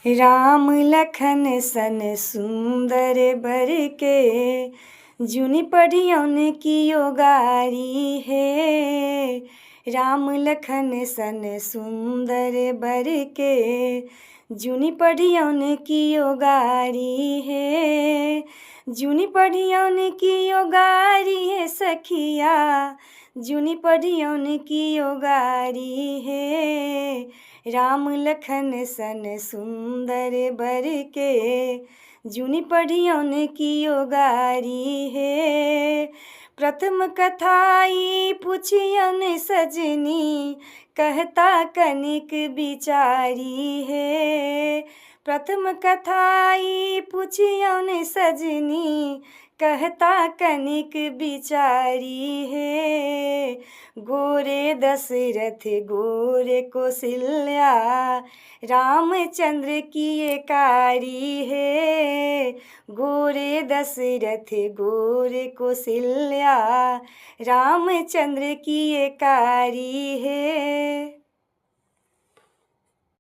राम लखन सन सुंदर बर के, जुनि पढ़ियौन कियो गारी हे। राम लखन सन सुंदर बर के, जुनि पढ़ियौन कियो गारी हे। जुनि पढ़ियौन कियो गारी हे सखिया, जुनि पढ़ियौन कियो गारी हे। राम लखन सन सुंदर बर के, जुनि पढ़ियौन कियो गारी हे। प्रथम कथाई पुछियौन सजनी, कहता कनिक बिचारी हे। प्रथम कथाई पुछियौन सजनी, कहता कनिक बिचारी हे। गोरे दशरथ गोरे कौशल्या, रामचंद्र किए कारी हे। गोरे दशरथ गोरे कौशल्या, रामचंद्र किए कारी हे।